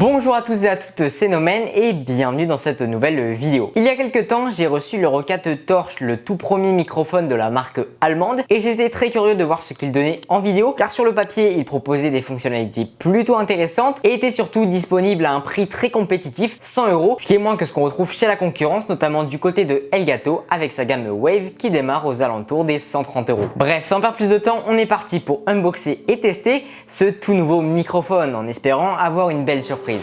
Bonjour à tous et à toutes, c'est Nomen et bienvenue dans cette nouvelle vidéo. Il y a quelques temps, j'ai reçu le Roccat Torch, le tout premier microphone de la marque allemande, et j'étais très curieux de voir ce qu'il donnait en vidéo, car sur le papier, il proposait des fonctionnalités plutôt intéressantes et était surtout disponible à un prix très compétitif, 100 €, ce qui est moins que ce qu'on retrouve chez la concurrence, notamment du côté de Elgato avec sa gamme Wave qui démarre aux alentours des 130 €. Bref, sans perdre plus de temps, on est parti pour unboxer et tester ce tout nouveau microphone en espérant avoir une belle surprise.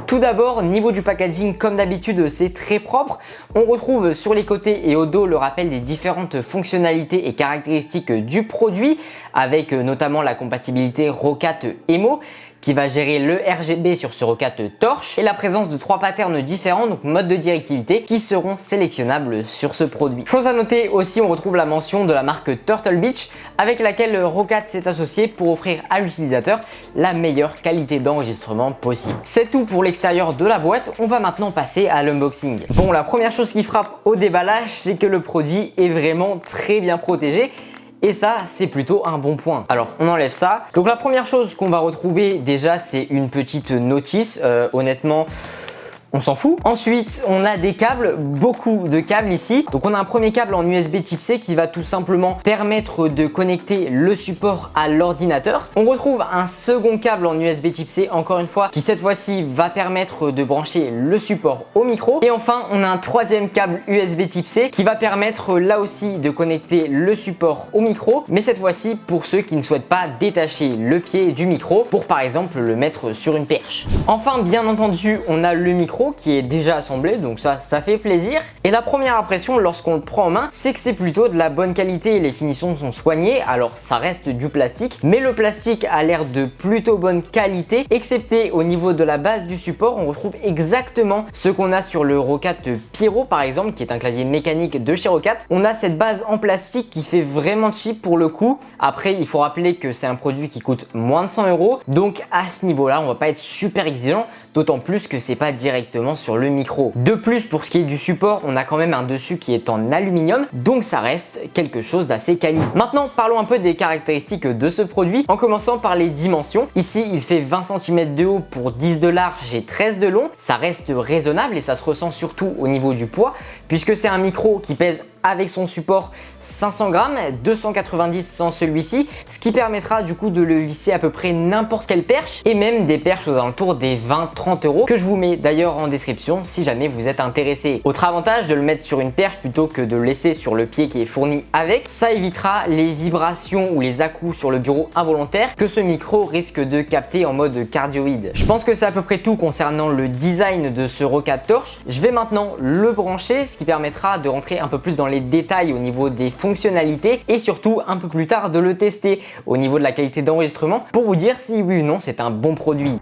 Tout d'abord, niveau du packaging, comme d'habitude, c'est très propre. On retrouve sur les côtés et au dos le rappel des différentes fonctionnalités et caractéristiques du produit, avec notamment la compatibilité Roccat Emo, qui va gérer le RGB sur ce Roccat Torch et la présence de 3 patterns différents, donc modes de directivité, qui seront sélectionnables sur ce produit. Chose à noter aussi, on retrouve la mention de la marque Turtle Beach avec laquelle Roccat s'est associé pour offrir à l'utilisateur la meilleure qualité d'enregistrement possible. C'est tout pour l'extérieur de la boîte, on va maintenant passer à l'unboxing. Bon, la première chose qui frappe au déballage, c'est que le produit est vraiment très bien protégé. Et ça, c'est plutôt un bon point. Alors, on enlève ça. Donc la première chose qu'on va retrouver déjà, c'est une petite notice. Honnêtement, on s'en fout. Ensuite, on a des câbles, beaucoup de câbles ici. Donc on a un premier câble en USB type C qui va tout simplement permettre de connecter le support à l'ordinateur. On retrouve un second câble en USB type C, encore une fois, qui cette fois-ci va permettre de brancher le support au micro. Et enfin, on a un troisième câble USB type C qui va permettre là aussi de connecter le support au micro, mais cette fois-ci pour ceux qui ne souhaitent pas détacher le pied du micro pour par exemple le mettre sur une perche. Enfin, bien entendu, on a le micro qui est déjà assemblé, donc ça fait plaisir. Et la première impression lorsqu'on le prend en main, c'est que c'est plutôt de la bonne qualité et les finitions sont soignées. Alors ça reste du plastique, mais le plastique a l'air de plutôt bonne qualité, excepté au niveau de la base du support. On retrouve exactement ce qu'on a sur le Roccat Pyro par exemple, qui est un clavier mécanique de chez Roccat. On a cette base en plastique qui fait vraiment cheap pour le coup. Après, il faut rappeler que c'est un produit qui coûte moins de 100 €, donc à ce niveau-là, on va pas être super exigeant, d'autant plus que c'est pas directement sur le micro. De plus, pour ce qui est du support, on a quand même un dessus qui est en aluminium, donc ça reste quelque chose d'assez quali. Maintenant, parlons un peu des caractéristiques de ce produit, en commençant par les dimensions. Ici, il fait 20 cm de haut pour 10 de large et 13 de long. Ça reste raisonnable et ça se ressent surtout au niveau du poids, puisque c'est un micro qui pèse avec son support 500 grammes, 290 sans celui-ci, ce qui permettra du coup de le visser à peu près n'importe quelle perche et même des perches aux alentours des 20-30 € que je vous mets d'ailleurs en description si jamais vous êtes intéressé. Autre avantage de le mettre sur une perche plutôt que de le laisser sur le pied qui est fourni avec, ça évitera les vibrations ou les à-coups sur le bureau involontaires que ce micro risque de capter en mode cardioïde. Je pense que c'est à peu près tout concernant le design de ce Roccat Torch. Je vais maintenant le brancher, ce qui permettra de rentrer un peu plus dans les détails au niveau des fonctionnalités et surtout un peu plus tard de le tester au niveau de la qualité d'enregistrement pour vous dire si oui ou non c'est un bon produit.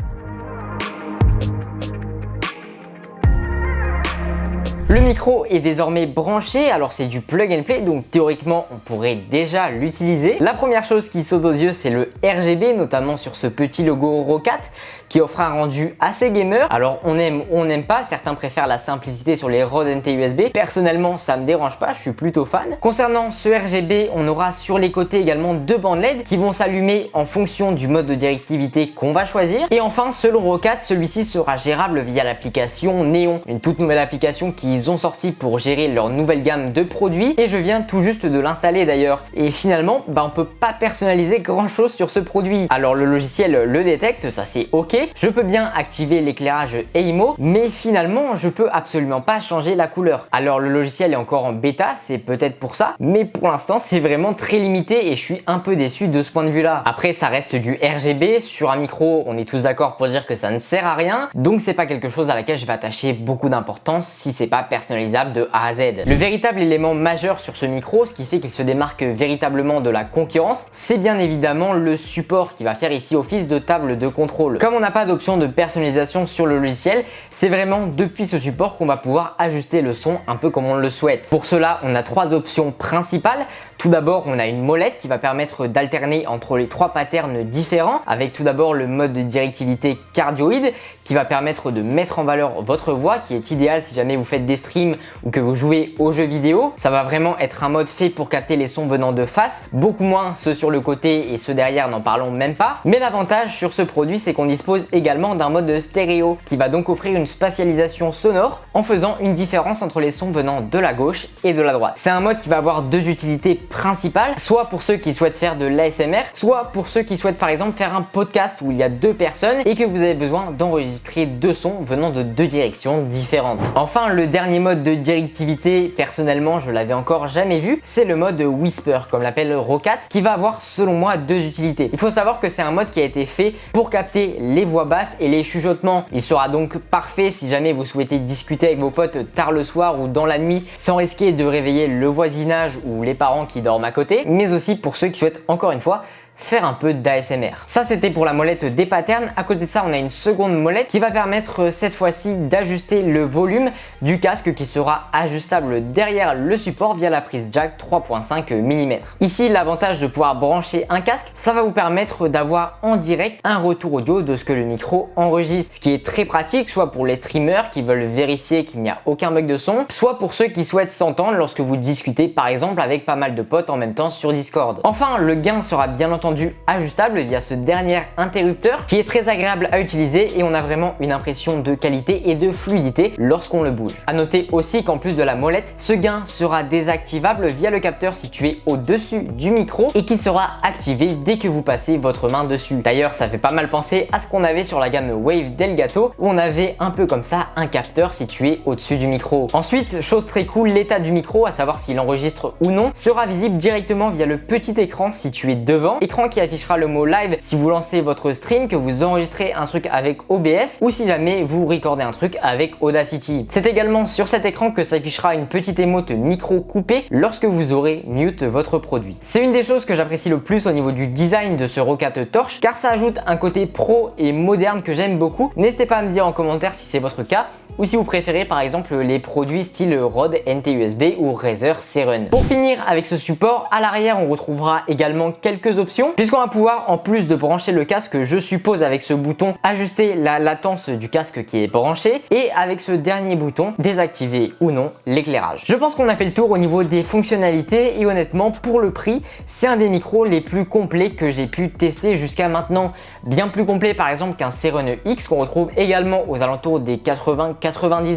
Le micro est désormais branché, alors c'est du plug and play, donc théoriquement on pourrait déjà l'utiliser. La première chose qui saute aux yeux, c'est le RGB, notamment sur ce petit logo Roccat qui offre un rendu assez gamer. Alors on aime ou on n'aime pas, certains préfèrent la simplicité sur les Rode NT USB. Personnellement, ça me dérange pas, je suis plutôt fan. Concernant ce RGB, on aura sur les côtés également 2 bandes LED qui vont s'allumer en fonction du mode de directivité qu'on va choisir. Et enfin, selon Roccat, celui-ci sera gérable via l'application Neon, une toute nouvelle application qu'ils ont sorti pour gérer leur nouvelle gamme de produits et je viens tout juste de l'installer d'ailleurs. Et finalement, on peut pas personnaliser grand chose sur ce produit. Alors le logiciel le détecte, ça c'est ok. Je peux bien activer l'éclairage AIMO, mais finalement je peux absolument pas changer la couleur. Alors le logiciel est encore en bêta, c'est peut-être pour ça, mais pour l'instant c'est vraiment très limité et je suis un peu déçu de ce point de vue là. Après ça reste du RGB, sur un micro on est tous d'accord pour dire que ça ne sert à rien, donc c'est pas quelque chose à laquelle je vais attacher beaucoup d'importance si c'est pas personnalisable de A à Z. Le véritable élément majeur sur ce micro, ce qui fait qu'il se démarque véritablement de la concurrence, c'est bien évidemment le support qui va faire ici office de table de contrôle. Comme on n'a pas d'option de personnalisation sur le logiciel, c'est vraiment depuis ce support qu'on va pouvoir ajuster le son un peu comme on le souhaite. Pour cela, on a trois options principales. Tout d'abord, on a une molette qui va permettre d'alterner entre les trois patterns différents, avec tout d'abord le mode de directivité cardioïde qui va permettre de mettre en valeur votre voix, qui est idéal si jamais vous faites des streams ou que vous jouez aux jeux vidéo. Ça va vraiment être un mode fait pour capter les sons venant de face, beaucoup moins ceux sur le côté et ceux derrière, n'en parlons même pas. Mais l'avantage sur ce produit, c'est qu'on dispose également d'un mode stéréo qui va donc offrir une spatialisation sonore en faisant une différence entre les sons venant de la gauche et de la droite. C'est un mode qui va avoir deux utilités principales, soit pour ceux qui souhaitent faire de l'ASMR, soit pour ceux qui souhaitent par exemple faire un podcast où il y a deux personnes et que vous avez besoin d'enregistrer deux sons venant de deux directions différentes. Enfin, le dernier mode de directivité, personnellement je l'avais encore jamais vu, c'est le mode Whisper, comme l'appelle Roccat, qui va avoir selon moi deux utilités. Il faut savoir que c'est un mode qui a été fait pour capter les voix basses et les chuchotements. Il sera donc parfait si jamais vous souhaitez discuter avec vos potes tard le soir ou dans la nuit sans risquer de réveiller le voisinage ou les parents qui dorment à côté, mais aussi pour ceux qui souhaitent encore une fois faire un peu d'ASMR. Ça c'était pour la molette des patterns. À côté de ça, on a une seconde molette qui va permettre cette fois-ci d'ajuster le volume du casque qui sera ajustable derrière le support via la prise jack 3.5 mm. Ici, l'avantage de pouvoir brancher un casque, ça va vous permettre d'avoir en direct un retour audio de ce que le micro enregistre, ce qui est très pratique soit pour les streamers qui veulent vérifier qu'il n'y a aucun bug de son, soit pour ceux qui souhaitent s'entendre lorsque vous discutez par exemple avec pas mal de potes en même temps sur Discord. Enfin, le gain sera bien entendu ajustable via ce dernier interrupteur qui est très agréable à utiliser et on a vraiment une impression de qualité et de fluidité lorsqu'on le bouge. À noter aussi qu'en plus de la molette, ce gain sera désactivable via le capteur situé au-dessus du micro et qui sera activé dès que vous passez votre main dessus. D'ailleurs, ça fait pas mal penser à ce qu'on avait sur la gamme Wave d'Elgato où on avait un peu comme ça un capteur situé au-dessus du micro. Ensuite, chose très cool, l'état du micro, à savoir s'il enregistre ou non, sera visible directement via le petit écran situé devant, écran qui affichera le mot live si vous lancez votre stream, que vous enregistrez un truc avec OBS ou si jamais vous recordez un truc avec Audacity. C'est également sur cet écran que s'affichera une petite émote micro coupée lorsque vous aurez mute votre produit. C'est une des choses que j'apprécie le plus au niveau du design de ce Roccat Torch car ça ajoute un côté pro et moderne que j'aime beaucoup. N'hésitez pas à me dire en commentaire si c'est votre cas ou si vous préférez par exemple les produits style Rode NT-USB ou Razer Seren. Pour finir avec ce support, à l'arrière on retrouvera également quelques options puisqu'on va pouvoir, en plus de brancher le casque, je suppose avec ce bouton, ajuster la latence du casque qui est branché et avec ce dernier bouton, désactiver ou non l'éclairage. Je pense qu'on a fait le tour au niveau des fonctionnalités et honnêtement pour le prix, c'est un des micros les plus complets que j'ai pu tester jusqu'à maintenant. Bien plus complet par exemple qu'un Seren X qu'on retrouve également aux alentours des 80-90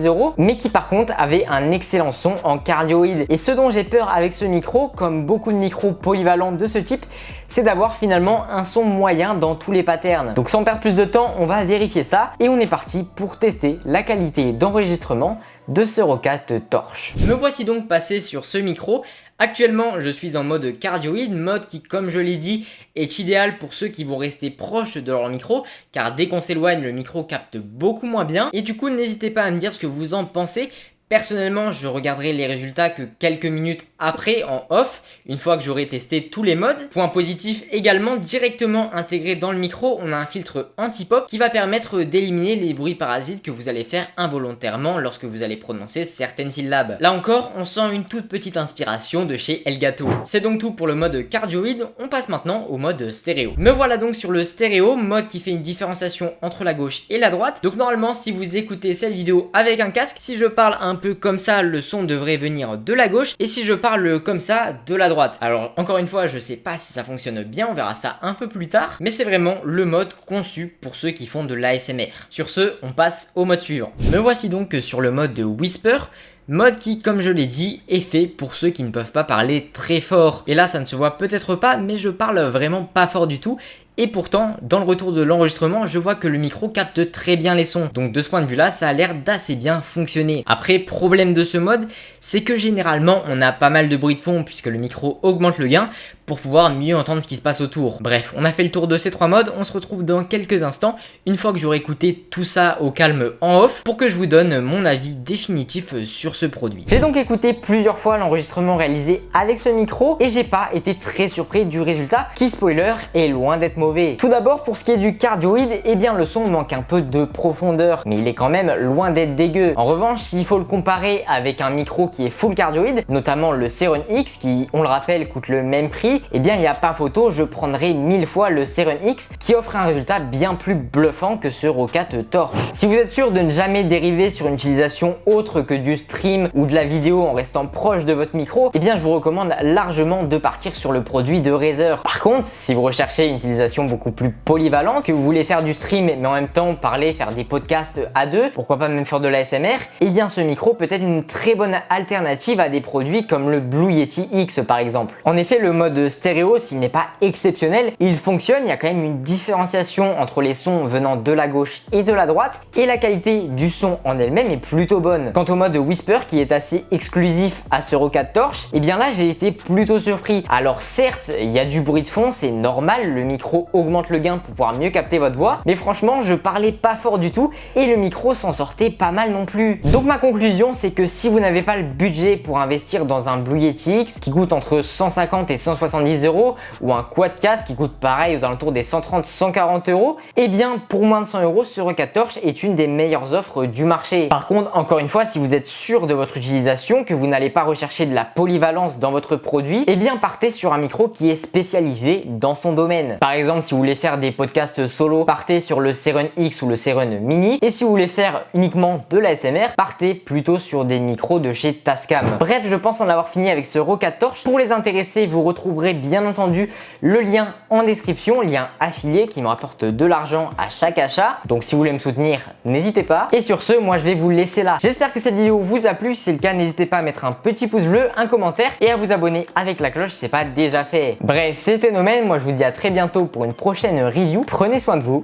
€, mais qui par contre avait un excellent son en cardioïde. Et ce dont j'ai peur avec ce micro, comme beaucoup de micros polyvalents de ce type, c'est d'avoir finalement un son moyen dans tous les patterns. Donc sans perdre plus de temps, on va vérifier ça et on est parti pour tester la qualité d'enregistrement de ce Roccat Torch. Me voici donc passé sur ce micro. Actuellement, je suis en mode cardioïde, mode qui, comme je l'ai dit, est idéal pour ceux qui vont rester proches de leur micro, car dès qu'on s'éloigne, le micro capte beaucoup moins bien. Et du coup, n'hésitez pas à me dire ce que vous en pensez. Personnellement, je regarderai les résultats que quelques minutes après en off, une fois que j'aurai testé tous les modes. Point positif également, directement intégré dans le micro, on a un filtre anti-pop qui va permettre d'éliminer les bruits parasites que vous allez faire involontairement lorsque vous allez prononcer certaines syllabes. Là encore, on sent une toute petite inspiration de chez Elgato. C'est donc tout pour le mode cardioïde, on passe maintenant au mode stéréo. Me voilà donc sur le stéréo, mode qui fait une différenciation entre la gauche et la droite. Donc normalement, si vous écoutez cette vidéo avec un casque, si je parle un peu comme ça, le son devrait venir de la gauche et si je parle comme ça, de la droite. Alors encore une fois, je sais pas si ça fonctionne bien, on verra ça un peu plus tard, mais c'est vraiment le mode conçu pour ceux qui font de l'ASMR. Sur ce, on passe au mode suivant. Me voici donc sur le mode de Whisper, mode qui, comme je l'ai dit, est fait pour ceux qui ne peuvent pas parler très fort. Et là, ça ne se voit peut-être pas, mais je parle vraiment pas fort du tout Et pourtant, dans le retour de l'enregistrement, je vois que le micro capte très bien les sons. Donc de ce point de vue-là, ça a l'air d'assez bien fonctionner. Après, problème de ce mode, c'est que généralement, on a pas mal de bruit de fond puisque le micro augmente le gain pour pouvoir mieux entendre ce qui se passe autour. Bref, on a fait le tour de ces 3 modes, on se retrouve dans quelques instants, une fois que j'aurai écouté tout ça au calme en off, pour que je vous donne mon avis définitif sur ce produit. J'ai donc écouté plusieurs fois l'enregistrement réalisé avec ce micro et j'ai pas été très surpris du résultat qui, spoiler, est loin d'être mauvais. Tout d'abord, pour ce qui est du cardioïde, eh bien le son manque un peu de profondeur, mais il est quand même loin d'être dégueu. En revanche, s'il faut le comparer avec un micro qui est full cardioïde, notamment le Seiren X qui, on le rappelle, coûte le même prix, eh bien il n'y a pas photo, je prendrai 1000 fois le Seiren X qui offre un résultat bien plus bluffant que ce Roccat Torch. Si vous êtes sûr de ne jamais dériver sur une utilisation autre que du stream ou de la vidéo en restant proche de votre micro, eh bien je vous recommande largement de partir sur le produit de Razer. Par contre, si vous recherchez une utilisation beaucoup plus polyvalente, que vous voulez faire du stream mais en même temps parler, faire des podcasts à deux, pourquoi pas même faire de l'ASMR, eh bien ce micro peut être une très bonne alternative à des produits comme le Blue Yeti X par exemple. En effet, le mode stéréo, s'il n'est pas exceptionnel, il fonctionne, il y a quand même une différenciation entre les sons venant de la gauche et de la droite et la qualité du son en elle-même est plutôt bonne. Quant au mode Whisper qui est assez exclusif à ce Roccat Torch, eh bien là j'ai été plutôt surpris. Alors certes, il y a du bruit de fond, c'est normal, le micro augmente le gain pour pouvoir mieux capter votre voix, mais franchement je parlais pas fort du tout et le micro s'en sortait pas mal non plus. Donc ma conclusion, c'est que si vous n'avez pas le budget pour investir dans un Blue Yeti X qui coûte entre 150 et 170 € ou un Quadcast qui coûte pareil aux alentours des 130-140 €, eh bien pour moins de 100 € ce Roccat Torch est une des meilleures offres du marché. Par contre, encore une fois, si vous êtes sûr de votre utilisation, que vous n'allez pas rechercher de la polyvalence dans votre produit, eh bien partez sur un micro qui est spécialisé dans son domaine. Par exemple, si vous voulez faire des podcasts solo, partez sur le Seiren X ou le Seiren Mini, et si vous voulez faire uniquement de l'ASMR, partez plutôt sur des micros de chez Tascam. Bref, je pense en avoir fini avec ce Roccat Torch. Pour les intéressés, vous retrouverez bien entendu le lien en description, lien affilié qui me rapporte de l'argent à chaque achat. Donc si vous voulez me soutenir, n'hésitez pas. Et sur ce, moi je vais vous laisser là. J'espère que cette vidéo vous a plu. Si c'est le cas, n'hésitez pas à mettre un petit pouce bleu, un commentaire et à vous abonner avec la cloche si c'est pas déjà fait. Bref, c'était Nomen. Moi je vous dis à très bientôt pour une prochaine review. Prenez soin de vous.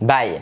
Bye.